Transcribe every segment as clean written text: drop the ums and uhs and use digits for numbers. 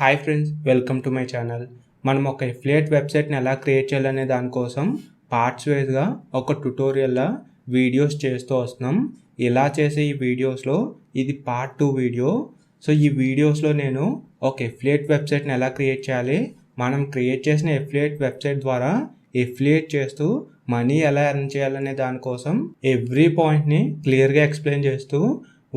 Hi friends, welcome to my channel. మనం ఒక affiliate వెబ్సైట్ని ఎలా క్రియేట్ చేయాలనే దానికోసం పార్ట్స్ వైజ్గా ఒక ట్యుటోరియల్లా వీడియోస్ చేస్తూ వస్తున్నాం. ఇలా చేసే ఈ వీడియోస్లో ఇది పార్ట్ 2 వీడియో. సో ఈ వీడియోస్లో నేను ఒక ఎఫిలియేట్ వెబ్సైట్ని ఎలా క్రియేట్ చేయాలి, మనం క్రియేట్ చేసిన ఎఫిలియేట్ వెబ్సైట్ ద్వారా ఎఫిలియేట్ చేస్తూ మనీ ఎలా ఎర్న్ చేయాలనే దానికోసం ఎవ్రీ పాయింట్ని క్లియర్గా ఎక్స్ప్లెయిన్ చేస్తూ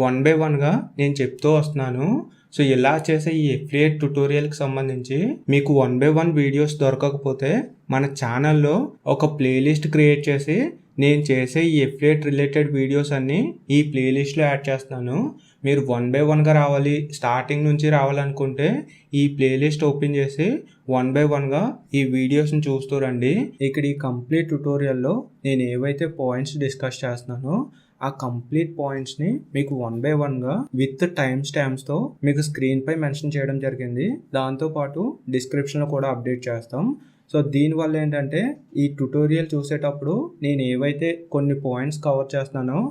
1 by 1గా నేను చెప్తూ వస్తున్నాను. సో ఇలా చేసే ఈ ఎఫిలియేట్ ట్యుటోరియల్కి సంబంధించి మీకు 1 by 1 వీడియోస్ దొరకకపోతే మన ఛానల్లో ఒక ప్లేలిస్ట్ క్రియేట్ చేసి నేను చేసే ఈ ఎఫిలియేట్ రిలేటెడ్ వీడియోస్ అన్నీ ఈ ప్లేలిస్ట్లో యాడ్ చేస్తున్నాను. మీరు 1 by 1గా రావాలి, స్టార్టింగ్ నుంచి రావాలనుకుంటే ఈ ప్లేలిస్ట్ ఓపెన్ చేసి 1 by 1గా ఈ వీడియోస్ని చూస్తూ రండి. ఇక్కడ ఈ కంప్లీట్ ట్యుటోరియల్లో నేను ఏవైతే పాయింట్స్ డిస్కస్ చేస్తున్నానో ఆ కంప్లీట్ పాయింట్స్ని మీకు 1 by 1గా విత్ టైమ్ స్టాంప్స్తో మీకు స్క్రీన్పై మెన్షన్ చేయడం జరిగింది. దాంతోపాటు డిస్క్రిప్షన్లో కూడా అప్డేట్ చేస్తాం. సో దీనివల్ల ఏంటంటే ఈ ట్యుటోరియల్ చూసేటప్పుడు నేను ఏవైతే కొన్ని పాయింట్స్ కవర్ చేస్తున్నానో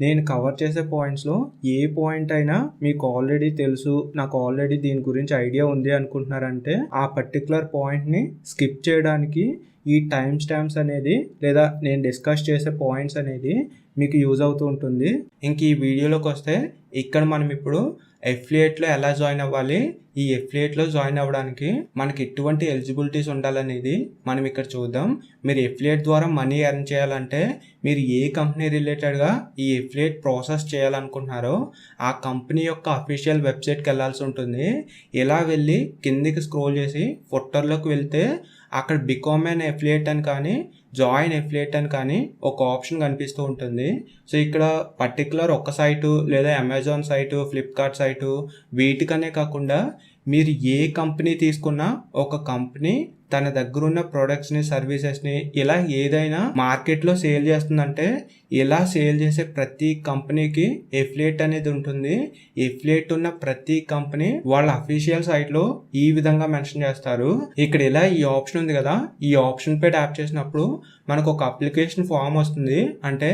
నేను కవర్ చేసే పాయింట్స్లో ఏ పాయింట్ అయినా మీకు ఆల్రెడీ తెలుసు, నాకు ఆల్రెడీ దీని గురించి ఐడియా ఉంది అనుకుంటున్నారంటే ఆ పర్టికులర్ పాయింట్ని స్కిప్ చేయడానికి ఈ టైమ్ స్టాంప్స్ అనేది లేదా నేను డిస్కస్ చేసే పాయింట్స్ అనేది మీకు యూజ్ అవుతూ ఉంటుంది. ఇంక ఈ వీడియోలోకి వస్తే ఇక్కడ మనం ఇప్పుడు ఎఫిలియేట్లో ఎలా జాయిన్ అవ్వాలి, ఈ ఎఫిలియేట్లో జాయిన్ అవ్వడానికి మనకి ఎటువంటి ఎలిజిబిలిటీస్ ఉండాలనేది మనం ఇక్కడ చూద్దాం. మీరు ఎఫిలియేట్ ద్వారా మనీ ఎర్న్ చేయాలంటే మీరు ఏ కంపెనీ రిలేటెడ్గా ఈ ఎఫిలియేట్ ప్రాసెస్ చేయాలనుకుంటున్నారో ఆ కంపెనీ యొక్క అఫీషియల్ వెబ్సైట్కి వెళ్ళాల్సి ఉంటుంది. ఇలా వెళ్ళి కిందికి స్క్రోల్ చేసి ఫుట్టర్లోకి వెళ్తే అక్కడ బికామ్ అన్ ఎఫిలియేట్ అని కానీ జాయిన్ ఎఫిలియేట్ అని కానీ ఒక ఆప్షన్ కనిపిస్తూ ఉంటుంది. సో ఇక్కడ పర్టికులర్ ఒక సైటు లేదా అమెజాన్ సైటు, ఫ్లిప్కార్ట్ సైటు వీటికనే కాకుండా మీరు ఏ కంపెనీ తీసుకున్నా ఒక కంపెనీ తన దగ్గర ఉన్న ప్రొడక్ట్స్ని, సర్వీసెస్ని ఇలా ఏదైనా మార్కెట్లో సేల్ చేస్తుందంటే ఇలా సేల్ చేసే ప్రతి కంపెనీకి ఎఫిలియేట్ అనేది ఉంటుంది. ఎఫిలియేట్ ఉన్న ప్రతి కంపెనీ వాళ్ళ అఫీషియల్ సైట్లో ఈ విధంగా మెన్షన్ చేస్తారు. ఇక్కడ ఇలా ఈ ఆప్షన్ ఉంది కదా, ఈ ఆప్షన్ పై ట్యాప్ చేసినప్పుడు మనకు ఒక అప్లికేషన్ ఫామ్ వస్తుంది. అంటే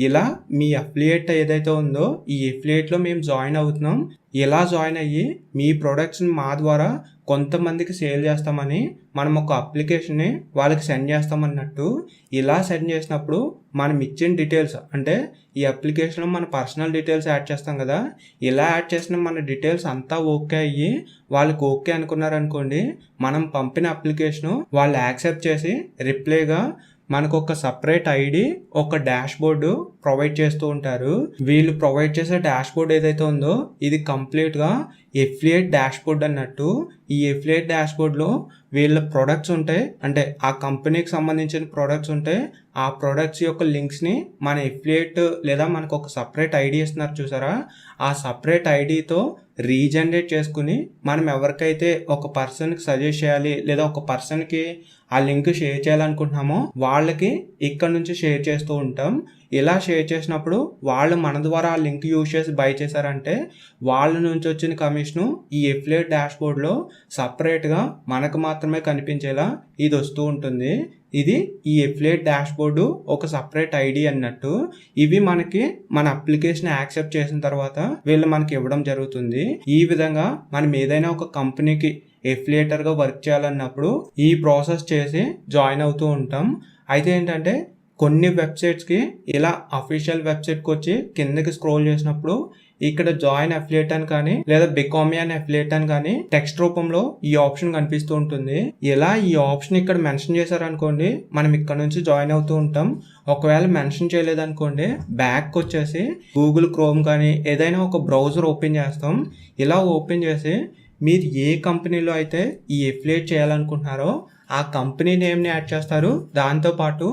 ఇలా మీ అఫిలియేట్ ఏదైతే ఉందో ఈ ఎఫిలియేట్లో మేము జాయిన్ అవుతున్నాం, ఇలా జాయిన్ అయ్యి మీ ప్రొడక్ట్స్ని మా ద్వారా కొంతమందికి సేల్ చేస్తామని మనం ఒక అప్లికేషన్ని వాళ్ళకి సెండ్ చేస్తామన్నట్టు. ఇలా సెండ్ చేసినప్పుడు మనం ఇచ్చిన డీటెయిల్స్ అంటే ఈ అప్లికేషన్లో మన పర్సనల్ డీటెయిల్స్ యాడ్ చేస్తాం కదా, ఇలా యాడ్ చేసిన మన డీటెయిల్స్ అంతా ఓకే అయ్యి వాళ్ళకి ఓకే అనుకున్నారనుకోండి, మనం పంపిన అప్లికేషను వాళ్ళు యాక్సెప్ట్ చేసి రిప్లైగా మనకు ఒక సపరేట్ ఐడి, ఒక డాష్ బోర్డు ప్రొవైడ్ చేస్తూ ఉంటారు. వీళ్ళు ప్రొవైడ్ చేసే డాష్ బోర్డ్ ఏదైతే ఉందో ఇది కంప్లీట్గా ఎఫిలియేట్ డాష్ బోర్డ్ అన్నట్టు. ఈ ఎఫిలియేట్ డాష్ బోర్డ్లో వీళ్ళ ప్రొడక్ట్స్ ఉంటాయి, అంటే ఆ కంపెనీకి సంబంధించిన ప్రొడక్ట్స్ ఉంటాయి. ఆ ప్రొడక్ట్స్ యొక్క లింక్స్ని మన ఎఫిలియేట్ లేదా మనకు ఒక సపరేట్ ఐడి ఇస్తున్నారు చూసారా, ఆ సపరేట్ ఐడితో రీజనరేట్ చేసుకుని మనం ఎవరికైతే ఒక పర్సన్కి సజెస్ట్ చేయాలి లేదా ఒక పర్సన్కి ఆ లింక్ షేర్ చేయాలనుకుంటున్నామో వాళ్ళకి ఇక్కడ నుంచి షేర్ చేస్తూ ఉంటాం. ఇలా షేర్ చేసినప్పుడు వాళ్ళు మన ద్వారా ఆ లింక్ యూజ్ చేసి బై చేశారంటే వాళ్ళ నుంచి వచ్చిన కమిషను ఈ ఎఫిలియేట్ డాష్ బోర్డ్లో సపరేట్గా మనకు మాత్రమే కనిపించేలా ఇది వస్తూ ఉంటుంది. ఇది ఈ ఎఫిలియేట్ డాష్ బోర్డు ఒక సపరేట్ ఐడి అన్నట్టు. ఇవి మనకి మన అప్లికేషన్ యాక్సెప్ట్ చేసిన తర్వాత వీళ్ళు మనకి ఇవ్వడం జరుగుతుంది. ఈ విధంగా మనం ఏదైనా ఒక కంపెనీకి ఎఫిలియేటర్గా వర్క్ చేయాలన్నప్పుడు ఈ ప్రాసెస్ చేసి జాయిన్ అవుతూ ఉంటాం. అయితే ఏంటంటే కొన్ని వెబ్సైట్స్కి ఇలా అఫీషియల్ వెబ్సైట్కి వచ్చి కిందకి స్క్రోల్ చేసినప్పుడు ఇక్కడ జాయిన్ అఫిలియేట్ అని కానీ లేదా బికామ్ అన్ ఎఫిలియేట్ అని కానీ టెక్స్ట్ రూపంలో ఈ ఆప్షన్ కనిపిస్తూ ఉంటుంది. ఇలా ఈ ఆప్షన్ ఇక్కడ మెన్షన్ చేశారనుకోండి, మనం ఇక్కడ నుంచి జాయిన్ అవుతూ ఉంటాం. ఒకవేళ మెన్షన్ చేయలేదనుకోండి, బ్యాక్ వచ్చేసి గూగుల్ క్రోమ్ కానీ ఏదైనా ఒక బ్రౌజర్ ఓపెన్ చేస్తాం. ఇలా ఓపెన్ చేసి మీరు ఏ కంపెనీలో అయితే ఈ ఎఫిలియేట్ చేయాలనుకుంటున్నారో ఆ కంపెనీ నేమ్ని యాడ్ చేస్తారు, దాంతోపాటు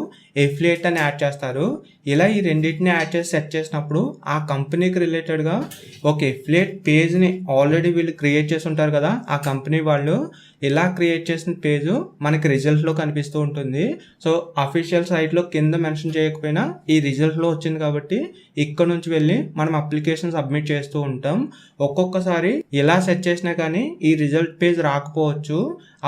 ఎఫిలియేట్ అని యాడ్ చేస్తారు. ఇలా ఈ రెండింటిని యాడ్ చేసి సెట్ చేసినప్పుడు ఆ కంపెనీకి రిలేటెడ్గా ఒక ఎఫిలియేట్ పేజ్ని ఆల్రెడీ వీళ్ళు క్రియేట్ చేసి ఉంటారు కదా, ఆ కంపెనీ వాళ్ళు ఇలా క్రియేట్ చేసిన పేజ్ మనకి రిజల్ట్స్లో కనిపిస్తూ ఉంటుంది. సో అఫీషియల్ సైట్లో కింద మెన్షన్ చేయకపోయినా ఈ రిజల్ట్లో వచ్చింది కాబట్టి ఇక్కడ నుంచి వెళ్ళి మనం అప్లికేషన్ సబ్మిట్ చేస్తూ ఉంటాం. ఒక్కొక్కసారి ఇలా సెట్ చేసినా కానీ ఈ రిజల్ట్ పేజ్ రాకపోవచ్చు.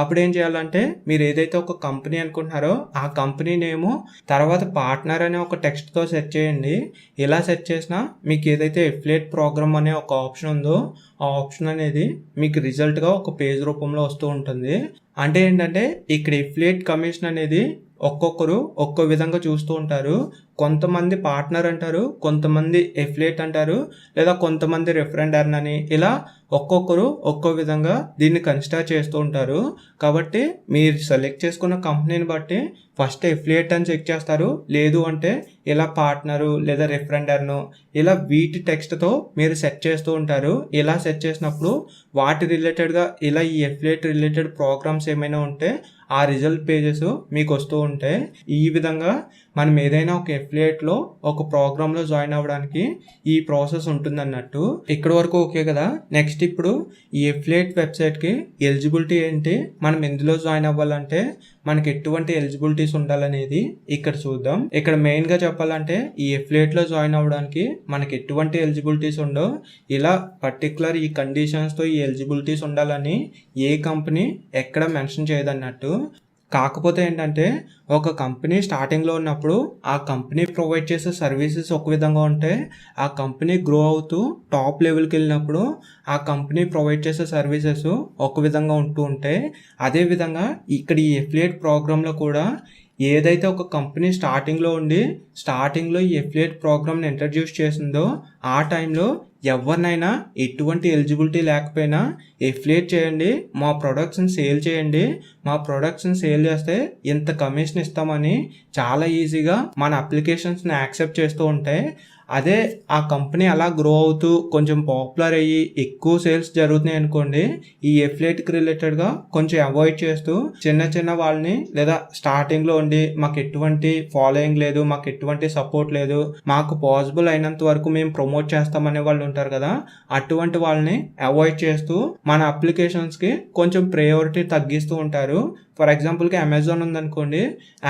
అప్పుడు ఏం చేయాలంటే మీరు ఏదైతే ఒక కంపెనీ అనుకుంటున్నారో ఆ కంపెనీ నేము తర్వాత పార్ట్నర్ అనే ఒక టెక్స్ట్తో సెట్ చేయండి. ఇలా సెట్ చేసినా మీకు ఏదైతే ఎఫిలియేట్ ప్రోగ్రామ్ అనే ఒక ఆప్షన్ ఉందో ఆ ఆప్షన్ అనేది మీకు రిజల్ట్గా ఒక పేజ్ రూపంలో వస్తూ ఉంటుంది. అంటే ఏంటంటే ఇక్కడ ఎఫిలియేట్ కమిషన్ అనేది ఒక్కొక్కరు ఒక్కో విధంగా చూస్తూ ఉంటారు. కొంతమంది పార్ట్నర్ అంటారు, కొంతమంది ఎఫిలియేట్ అంటారు, లేదా కొంతమంది రిఫరెండ్ ఎర్న్ అని, ఇలా ఒక్కొక్కరు ఒక్కో విధంగా దీన్ని కన్సిడర్ చేస్తూ ఉంటారు. కాబట్టి మీరు సెలెక్ట్ చేసుకున్న కంపెనీని బట్టి ఫస్ట్ ఎఫిలియేట్ అని చెక్ చేస్తారు, లేదు అంటే ఇలా పార్ట్నరు లేదా రిఫరెండ్ ఎర్న్, ఇలా వీటి టెక్స్ట్తో మీరు సెట్ చేస్తూ ఉంటారు. ఇలా సెట్ చేసినప్పుడు వాటి రిలేటెడ్గా ఇలా ఈ ఎఫిలియేట్ రిలేటెడ్ ప్రోగ్రామ్స్ ఏమైనా ఉంటే ఆ రిజల్ట్ పేజెస్ మీకు వస్తూ ఉంటాయి. ఈ విధంగా మనం ఏదైనా ఒక ఎఫిలియేట్లో ఒక ప్రోగ్రాంలో జాయిన్ అవ్వడానికి ఈ ప్రాసెస్ ఉంటుంది అన్నట్టు. ఇక్కడి వరకు ఓకే కదా. నెక్స్ట్ ఇప్పుడు ఈ ఎఫిలియేట్ వెబ్సైట్కి ఎలిజిబిలిటీ ఏంటి, మనం ఎందులో జాయిన్ అవ్వాలంటే మనకి ఎటువంటి ఎలిజిబిలిటీస్ ఉండాలనేది ఇక్కడ చూద్దాం. ఇక్కడ మెయిన్గా చెప్పాలంటే ఈ ఎఫిలియేట్లో జాయిన్ అవ్వడానికి మనకి ఎటువంటి ఎలిజిబిలిటీస్ ఉండవు. ఇలా పర్టికులర్ ఈ కండిషన్స్తో ఈ ఎలిజిబిలిటీస్ ఉండాలని ఏ కంపెనీ ఎక్కడ మెన్షన్ చేయదన్నట్టు. కాకపోతే ఏంటంటే ఒక కంపెనీ స్టార్టింగ్లో ఉన్నప్పుడు ఆ కంపెనీ ప్రొవైడ్ చేసే సర్వీసెస్ ఒక విధంగా ఉంటాయి. ఆ కంపెనీ గ్రో అవుతూ టాప్ లెవెల్కి వెళ్ళినప్పుడు ఆ కంపెనీ ప్రొవైడ్ చేసే సర్వీసెస్ ఒక విధంగా ఉంటూ ఉంటాయి. అదేవిధంగా ఇక్కడ ఈ ఎఫిలియేట్ ప్రోగ్రాంలో కూడా ఏదైతే ఒక కంపెనీ స్టార్టింగ్లో ఈ ఎఫిలియేట్ ప్రోగ్రామ్ని ఇంట్రడ్యూస్ చేసిందో ఆ టైంలో ఎవరినైనా ఎటువంటి ఎలిజిబిలిటీ లేకపోయినా ఎఫిలియేట్ చేయండి, మా ప్రొడక్ట్స్ని సేల్ చేయండి, మా ప్రొడక్ట్స్ని సేల్ చేస్తే ఇంత కమిషన్ ఇస్తామని చాలా ఈజీగా మన అప్లికేషన్స్ని యాక్సెప్ట్ చేస్తూ ఉంటాయి. అదే ఆ కంపెనీ అలా గ్రో అవుతూ కొంచెం పాపులర్ అయ్యి ఎక్కువ సేల్స్ జరుగుతున్నాయి అనుకోండి, ఈ ఎఫిలియేట్కి రిలేటెడ్గా కొంచెం అవాయిడ్ చేస్తూ చిన్న వాళ్ళని, లేదా స్టార్టింగ్లో ఉండి మాకు ఎటువంటి ఫాలోయింగ్ లేదు, మాకు ఎటువంటి సపోర్ట్ లేదు, మాకు పాసిబుల్ అయినంత వరకు మేము ప్రమోట్ చేస్తామనే వాళ్ళు ఉంటారు కదా, అటువంటి వాళ్ళని అవాయిడ్ చేస్తూ మన అప్లికేషన్స్కి కొంచెం ప్రయారిటీ తగ్గిస్తూ ఉంటారు. ఫర్ ఎగ్జాంపుల్కి అమెజాన్ ఉందనుకోండి,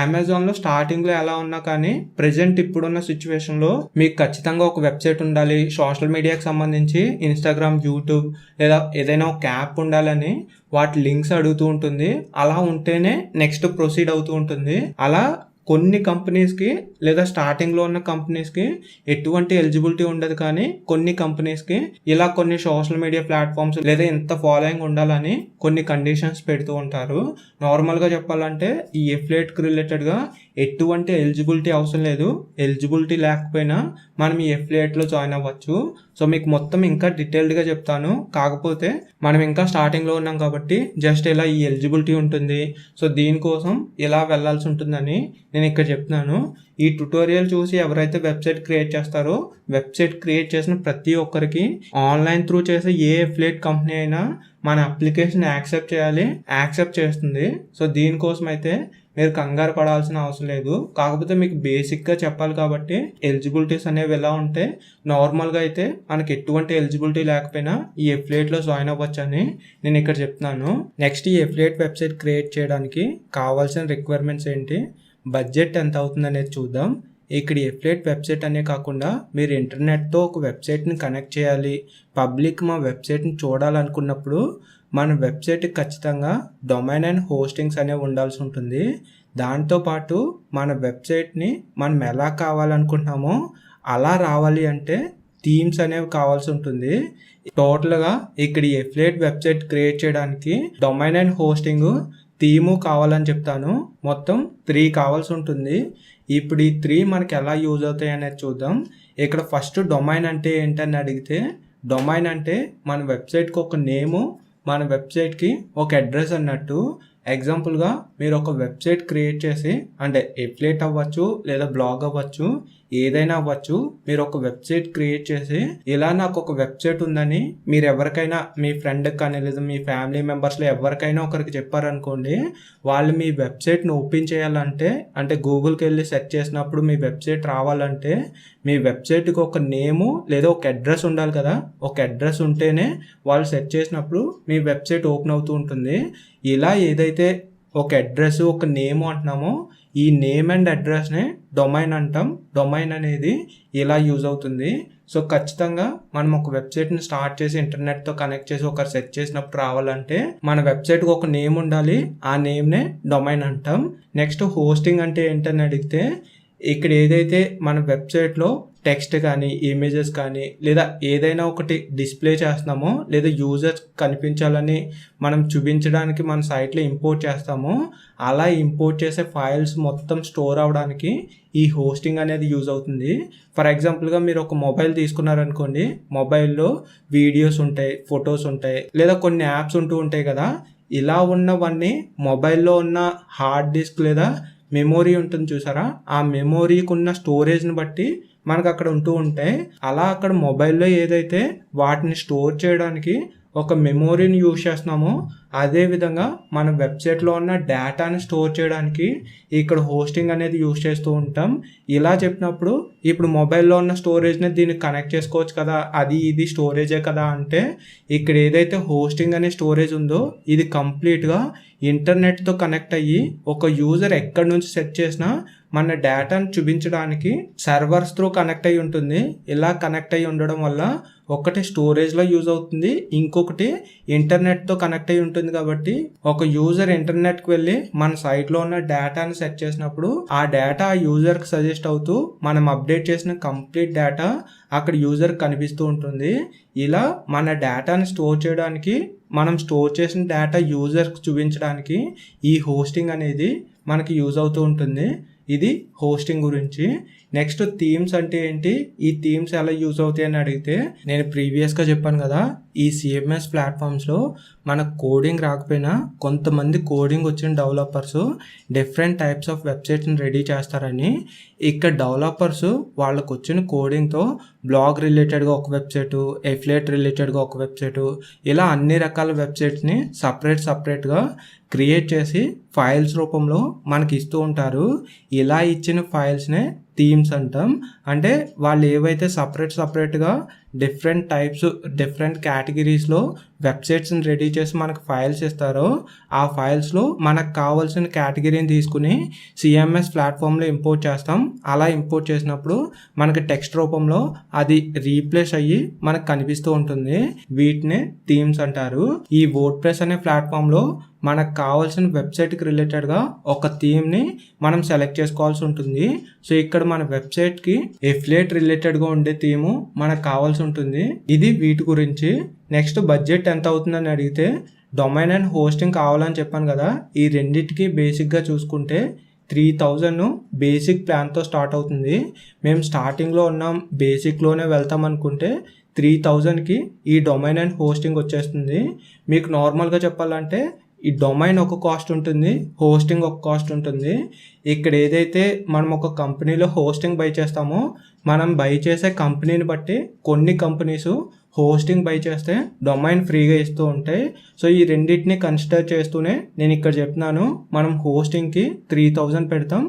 అమెజాన్లో స్టార్టింగ్లో ఎలా ఉన్నా కానీ ప్రెజెంట్ ఇప్పుడున్న సిచ్యువేషన్లో మీకు ఖచ్చితంగా ఒక వెబ్సైట్ ఉండాలి, సోషల్ మీడియాకి సంబంధించి ఇన్స్టాగ్రామ్, యూట్యూబ్ లేదా ఏదైనా ఒక యాప్ ఉండాలని వాటి లింక్స్ అడుగుతూ ఉంటుంది. అలా ఉంటేనే నెక్స్ట్ ప్రొసీడ్ అవుతూ ఉంటుంది. అలా కొన్ని కంపెనీస్కి లేదా స్టార్టింగ్లో ఉన్న కంపెనీస్కి ఎటువంటి ఎలిజిబిలిటీ ఉండదు, కానీ కొన్ని కంపెనీస్కి ఇలా కొన్ని సోషల్ మీడియా ప్లాట్ఫామ్స్ లేదా ఇంత ఫాలోయింగ్ ఉండాలని కొన్ని కండిషన్స్ పెడుతూ ఉంటారు. నార్మల్గా చెప్పాలంటే ఈ ఎఫిలియేట్కి రిలేటెడ్గా ఎటువంటి ఎలిజిబిలిటీ అవసరం లేదు. ఎలిజిబిలిటీ లేకపోయినా మనం ఈ ఎఫిలియేట్లో జాయిన్ అవ్వచ్చు. సో మీకు మొత్తం ఇంకా డీటెయిల్డ్గా చెప్తాను, కాకపోతే మనం ఇంకా స్టార్టింగ్లో ఉన్నాం కాబట్టి జస్ట్ ఇలా ఈ ఎలిజిబిలిటీ ఉంటుంది, సో దీనికోసం ఇలా వెళ్ళాల్సి ఉంటుందని నేను ఇక్కడ చెప్తున్నాను. ఈ ట్యుటోరియల్ చూసి ఎవరైతే వెబ్సైట్ క్రియేట్ చేస్తారో, వెబ్సైట్ క్రియేట్ చేసిన ప్రతి ఒక్కరికి ఆన్లైన్ త్రూ చేసే ఏ ఎఫిలియేట్ కంపెనీ అయినా మన అప్లికేషన్ యాక్సెప్ట్ చేస్తుంది. సో దీనికోసం అయితే మీరు కంగారు పడాల్సిన అవసరం లేదు. కాకపోతే మీకు బేసిక్గా చెప్పాలి కాబట్టి ఎలిజిబిలిటీస్ అనేవి ఎలా ఉంటే, నార్మల్గా అయితే మనకి ఎటువంటి ఎలిజిబిలిటీ లేకపోయినా ఈ ఎఫిలియేట్లో జాయిన్ అవ్వచ్చు అని నేను ఇక్కడ చెప్తున్నాను. నెక్స్ట్ ఈ ఎఫిలియేట్ వెబ్సైట్ క్రియేట్ చేయడానికి కావాల్సిన రిక్వైర్మెంట్స్ ఏంటి, బడ్జెట్ ఎంత అవుతుంది అనేది చూద్దాం. ఇక్కడ ఎఫిలియేట్ వెబ్సైట్ అనే కాకుండా మీరు ఇంటర్నెట్తో ఒక వెబ్సైట్ని కనెక్ట్ చేయాలి, పబ్లిక్ మా వెబ్సైట్ని చూడాలనుకున్నప్పుడు మన వెబ్సైట్కి ఖచ్చితంగా డొమైన్ అండ్ హోస్టింగ్స్ అనేవి ఉండాల్సి ఉంటుంది. దాంతోపాటు మన వెబ్సైట్ని మనం ఎలా కావాలనుకుంటున్నామో అలా రావాలి అంటే థీమ్స్ అనేవి కావాల్సి ఉంటుంది. టోటల్గా ఇక్కడ ఎఫిలియేట్ వెబ్సైట్ క్రియేట్ చేయడానికి డొమైన్ అండ్ హోస్టింగ్, థీము కావాలని చెప్తాను. మొత్తం 3 కావాల్సి ఉంటుంది. ఇప్పుడు ఈ 3 మనకి ఎలా యూజ్ అవుతాయి అనేది చూద్దాం. ఇక్కడ ఫస్ట్ డొమైన్ అంటే ఏంటని అడిగితే, డొమైన్ అంటే మన వెబ్సైట్కి ఒక నేము, మన వెబ్సైట్కి ఒక అడ్రస్ అన్నట్టు. ఎగ్జాంపుల్గా మీరు ఒక వెబ్సైట్ క్రియేట్ చేసి, అంటే ఎఫిలియేట్ అవ్వచ్చు లేదా బ్లాగ్ అవ్వచ్చు, ఏదైనా అవ్వచ్చు, మీరు ఒక వెబ్సైట్ క్రియేట్ చేసి ఇలా నాకు ఒక వెబ్సైట్ ఉందని మీరు ఎవరికైనా, మీ ఫ్రెండ్కి కానీ లేదా మీ ఫ్యామిలీ మెంబర్స్లో ఎవరికైనా ఒకరికి చెప్పారనుకోండి, వాళ్ళు మీ వెబ్సైట్ని ఓపెన్ చేయాలంటే, అంటే గూగుల్కి వెళ్ళి సెర్చ్ చేసినప్పుడు మీ వెబ్సైట్ రావాలంటే మీ వెబ్సైట్కి ఒక నేము లేదా ఒక అడ్రస్ ఉండాలి కదా. ఒక అడ్రస్ ఉంటేనే వాళ్ళు సెర్చ్ చేసినప్పుడు మీ వెబ్సైట్ ఓపెన్ అవుతూ ఉంటుంది. ఇలా ఏదైతే ఒక అడ్రస్, ఒక నేము అంటున్నామో, ఈ నేమ్ అండ్ అడ్రస్నే డొమైన్ అంటాం. డొమైన్ అనేది ఇలా యూజ్ అవుతుంది. సో ఖచ్చితంగా మనం ఒక వెబ్సైట్ని స్టార్ట్ చేసి ఇంటర్నెట్తో కనెక్ట్ చేసి ఒకరు సెర్చ్ చేసినప్పుడు రావాలంటే మన వెబ్సైట్కి ఒక నేమ్ ఉండాలి, ఆ నేమ్నే డొమైన్ అంటాం. నెక్స్ట్ హోస్టింగ్ అంటే ఏంటని అడిగితే, ఇక్కడ ఏదైతే మన వెబ్సైట్లో టెక్స్ట్ కానీ ఇమేజెస్ కానీ లేదా ఏదైనా ఒకటి డిస్ప్లే చేస్తున్నామో లేదా యూజర్స్ కనిపించాలని మనం చూపించడానికి మన సైట్లో ఇంపోర్ట్ చేస్తామో అలా ఇంపోర్ట్ చేసే ఫైల్స్ మొత్తం స్టోర్ అవ్వడానికి ఈ హోస్టింగ్ అనేది యూజ్ అవుతుంది. ఫర్ ఎగ్జాంపుల్గా మీరు ఒక మొబైల్ తీసుకున్నారనుకోండి, మొబైల్లో వీడియోస్ ఉంటాయి, ఫొటోస్ ఉంటాయి, లేదా కొన్ని యాప్స్ ఉంటూ ఉంటాయి కదా. ఇలా ఉన్నవన్నీ మొబైల్లో ఉన్న హార్డ్ డిస్క్ లేదా మెమొరీ ఉంటుంది చూసారా, ఆ మెమొరీకి ఉన్న స్టోరేజ్ని బట్టి మనకు అక్కడ ఉంటూ ఉంటాయి. అలా అక్కడ మొబైల్లో ఏదైతే వాటిని స్టోర్ చేయడానికి ఒక మెమొరీని యూజ్ చేస్తున్నామో అదేవిధంగా మన వెబ్సైట్లో ఉన్న డేటాని స్టోర్ చేయడానికి ఇక్కడ హోస్టింగ్ అనేది యూజ్ చేస్తూ ఉంటాం. ఇలా చెప్పినప్పుడు ఇప్పుడు మొబైల్లో ఉన్న స్టోరేజ్ని దీనికి కనెక్ట్ చేసుకోవచ్చు కదా, అది ఇది స్టోరేజే కదా అంటే ఇక్కడ ఏదైతే హోస్టింగ్ అనే స్టోరేజ్ ఉందో ఇది కంప్లీట్గా ఇంటర్నెట్తో కనెక్ట్ అయ్యి ఒక యూజర్ ఎక్కడి నుంచి సెట్ చేసినా మన డేటాను చూపించడానికి సర్వర్స్ త్రూ కనెక్ట్ అయ్యి ఉంటుంది. ఇలా కనెక్ట్ అయ్యి ఉండడం వల్ల ఒకటి స్టోరేజ్లో యూజ్ అవుతుంది, ఇంకొకటి ఇంటర్నెట్తో కనెక్ట్ అయ్యి ఉంటుంది. కాబట్టి ఒక యూజర్ ఇంటర్నెట్కి వెళ్ళి మన సైట్లో ఉన్న డేటాని సెట్ చేసినప్పుడు ఆ డేటా ఆ యూజర్కి సజెస్ట్ అవుతూ మనం అప్డేట్ చేసిన కంప్లీట్ డేటా అక్కడ యూజర్కి కనిపిస్తూ ఉంటుంది. ఇలా మన డేటాని స్టోర్ చేయడానికి, మనం స్టోర్ చేసిన డేటా యూజర్కి చూపించడానికి ఈ హోస్టింగ్ అనేది మనకి యూజ్ అవుతూ ఉంటుంది. ఇది హోస్టింగ్ గురించి. నెక్స్ట్ థీమ్స్ అంటే ఏంటి, ఈ థీమ్స్ ఎలా యూజ్ అవుతాయి అని అడిగితే నేను ప్రీవియస్గా చెప్పాను కదా, ఈ సిఎంఎస్ ప్లాట్ఫామ్స్లో మనకు కోడింగ్ రాకపోయినా కొంతమంది కోడింగ్ వచ్చిన డెవలపర్స్ డిఫరెంట్ టైప్స్ ఆఫ్ వెబ్సైట్స్ని రెడీ చేస్తారని. ఇక్కడ డెవలపర్స్ వాళ్ళకు వచ్చిన కోడింగ్తో బ్లాగ్ రిలేటెడ్గా ఒక వెబ్సైటు, ఎఫిలియేట్ రిలేటెడ్గా ఒక వెబ్సైటు, ఇలా అన్ని రకాల వెబ్సైట్స్ని సపరేట్గా క్రియేట్ చేసి ఫైల్స్ రూపంలో మనకి ఇస్తూ ఉంటారు. ఇలా ఇచ్చిన ఫైల్స్నే థీమ్స్ అంటాం. అంటే వాళ్ళు ఏవైతే సపరేట్గా డిఫరెంట్ టైప్స్, డిఫరెంట్ కేటగిరీస్లో వెబ్సైట్స్ని రెడీ చేసి మనకు ఫైల్స్ ఇస్తారో ఆ ఫైల్స్లో మనకు కావాల్సిన కేటగిరీని తీసుకుని సిఎంఎస్ ప్లాట్ఫామ్లో ఇంపోర్ట్ చేస్తాం. అలా ఇంపోర్ట్ చేసినప్పుడు మనకి టెక్స్ట్ రూపంలో అది రీప్లేస్ అయ్యి మనకు కనిపిస్తూ ఉంటుంది. వీటిని థీమ్స్ అంటారు. ఈ వర్డ్ప్రెస్ అనే ప్లాట్ఫామ్లో మనకు కావాల్సిన వెబ్సైట్కి రిలేటెడ్గా ఒక థీమ్ని మనం సెలెక్ట్ చేసుకోవాల్సి ఉంటుంది. సో ఇక్కడ మన వెబ్సైట్కి ఎఫిలియేట్ రిలేటెడ్గా ఉండే థీము మనకు కావాల్సి ఉంటుంది. ఇది వీటి గురించి. నెక్స్ట్ బడ్జెట్ ఎంత అవుతుందని అడిగితే డొమైన్ అండ్ హోస్టింగ్ కావాలని చెప్పాను కదా, ఈ రెండింటికి బేసిక్గా చూసుకుంటే 3000 బేసిక్ ప్లాన్తో స్టార్ట్ అవుతుంది. మేము స్టార్టింగ్లో ఉన్నాం, బేసిక్లోనే వెళ్తాం అనుకుంటే 3000కి ఈ డొమైన్ అండ్ హోస్టింగ్ వచ్చేస్తుంది. మీకు నార్మల్గా చెప్పాలంటే ఈ డొమైన్ ఒక కాస్ట్ ఉంటుంది, హోస్టింగ్ ఒక కాస్ట్ ఉంటుంది. ఇక్కడ ఏదైతే మనం ఒక కంపెనీలో హోస్టింగ్ బై చేస్తామో మనం బై చేసే కంపెనీని బట్టి కొన్ని కంపెనీస్ హోస్టింగ్ బై చేస్తే డొమైన్ ఫ్రీగా ఇస్తూ ఉంటాయి. సో ఈ రెండింటిని కన్సిడర్ చేస్తూనే నేను ఇక్కడ చెప్తున్నాను, మనం హోస్టింగ్కి 3000 పెడతాం,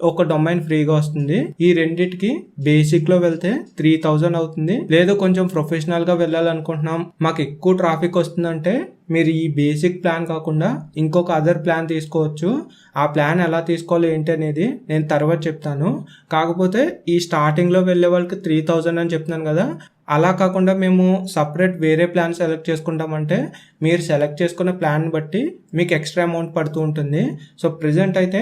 ఒక డొమైన్ ఫ్రీగా వస్తుంది. ఈ రెండింటికి బేసిక్లో వెళ్తే 3000 అవుతుంది. లేదు కొంచెం ప్రొఫెషనల్గా వెళ్ళాలనుకుంటున్నాం, మాకు ఎక్కువ ట్రాఫిక్ వస్తుందంటే మీరు ఈ బేసిక్ ప్లాన్ కాకుండా ఇంకొక అదర్ ప్లాన్ తీసుకోవచ్చు. ఆ ప్లాన్ ఎలా తీసుకోవాలి ఏంటి అనేది నేను తర్వాత చెప్తాను. కాకపోతే ఈ స్టార్టింగ్లో వెళ్ళే వాళ్ళకి 3000 అని చెప్తున్నాను కదా, అలా కాకుండా మేము సపరేట్ వేరే ప్లాన్ సెలెక్ట్ చేసుకుంటామంటే మీరు సెలెక్ట్ చేసుకున్న ప్లాన్ బట్టి మీకు ఎక్స్ట్రా అమౌంట్ పడుతూ ఉంటుంది. సో ప్రెజెంట్ అయితే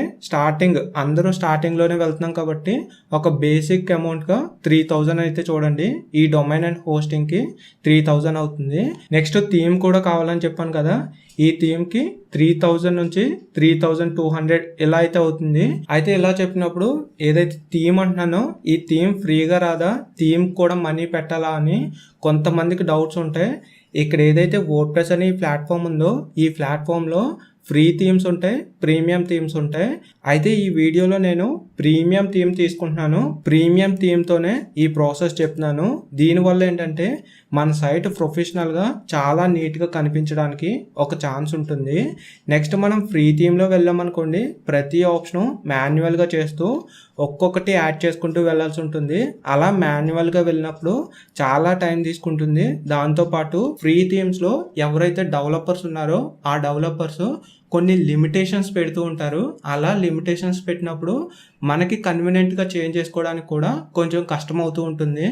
అందరూ స్టార్టింగ్లోనే వెళ్తున్నాం కాబట్టి ఒక బేసిక్ అమౌంట్గా 3000 అయితే చూడండి. ఈ డొమైన్ అండ్ హోస్టింగ్కి 3000 అవుతుంది. నెక్స్ట్ థీమ్ కూడా కావాలని చెప్పాను కదా, ఈ థీమ్కి 3000 నుంచి 3200 ఇలా అయితే అవుతుంది. అయితే ఇలా చెప్పినప్పుడు ఏదైతే థీమ్ అంటున్నానో ఈ థీమ్ ఫ్రీగా రాదా, థీమ్ కూడా మనీ పెట్టాలా అని కొంతమందికి డౌట్స్ ఉంటాయి. ఇక్కడ ఏదైతే వర్డ్ప్రెస్ అనే ప్లాట్ఫామ్ ఉందో ఈ ప్లాట్ఫామ్లో ఫ్రీ థీమ్స్ ఉంటాయి, ప్రీమియం థీమ్స్ ఉంటాయి. అయితే ఈ వీడియోలో నేను ప్రీమియం థీమ్ తీసుకుంటున్నాను. ప్రీమియం థీమ్తోనే ఈ ప్రాసెస్ చెప్తున్నాను. దీనివల్ల ఏంటంటే మన సైట్ ప్రొఫెషనల్గా చాలా నీట్గా కనిపించడానికి ఒక ఛాన్స్ ఉంటుంది. నెక్స్ట్ మనం ఫ్రీ థీమ్లో వెళ్ళామనుకోండి, ప్రతి ఆప్షను మాన్యువల్గా చేస్తూ ఒక్కొక్కటి యాడ్ చేసుకుంటూ వెళ్ళాల్సి ఉంటుంది. అలా మాన్యువల్గా వెళ్ళినప్పుడు చాలా టైం తీసుకుంటుంది. దాంతోపాటు ఫ్రీ థీమ్స్లో ఎవరైతే డెవలపర్స్ ఉన్నారో ఆ డెవలపర్స్ కొన్ని లిమిటేషన్స్ పెడుతూ ఉంటారు. అలా లిమిటేషన్స్ పెట్టినప్పుడు మనకి కన్వీనియంట్గా చేంజ్ చేసుకోవడానికి కూడా కొంచెం కష్టం అవుతూ ఉంటుంది.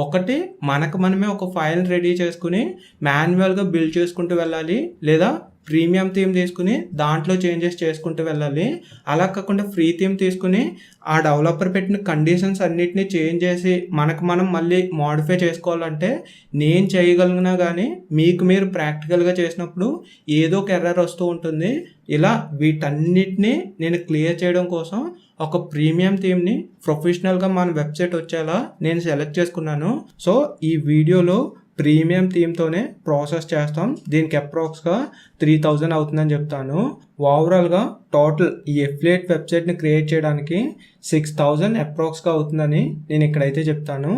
ఒకటి మనకు మనమే ఒక ఫైల్ రెడీ చేసుకుని మాన్యువల్గా బిల్డ్ చేసుకుంటూ వెళ్ళాలి, లేదా ప్రీమియం థీమ్ తీసుకుని దాంట్లో చేంజెస్ చేసుకుంటూ వెళ్ళాలి. అలా కాకుండా ఫ్రీ థీమ్ తీసుకుని ఆ డెవలపర్ పెట్టిన కండిషన్స్ అన్నిటిని చేంజ్ చేసి మనకు మనం మళ్ళీ మోడిఫై చేసుకోవాలంటే నేను చేయగలిగినా కానీ మీకు మీరు ప్రాక్టికల్గా చేసినప్పుడు ఏదో ఒక ఎర్రర్ వస్తూ ఉంటుంది. ఇలా వీటన్నిటిని నేను క్లియర్ చేయడం కోసం ఒక ప్రీమియం థీమ్ని ప్రొఫెషనల్గా మన వెబ్సైట్ వచ్చేలా నేను సెలెక్ట్ చేసుకున్నాను. సో ఈ వీడియోలో ప్రీమియం థీమ్తోనే ప్రాసెస్ చేస్తాం. దీనికి అప్రాక్స్గా 3000 అవుతుందని చెప్తాను. ఓవరాల్గా టోటల్ ఈ ఎఫిలియేట్ వెబ్సైట్ని క్రియేట్ చేయడానికి 6000 అప్రాక్స్గా అవుతుందని నేను ఇక్కడైతే చెప్తాను.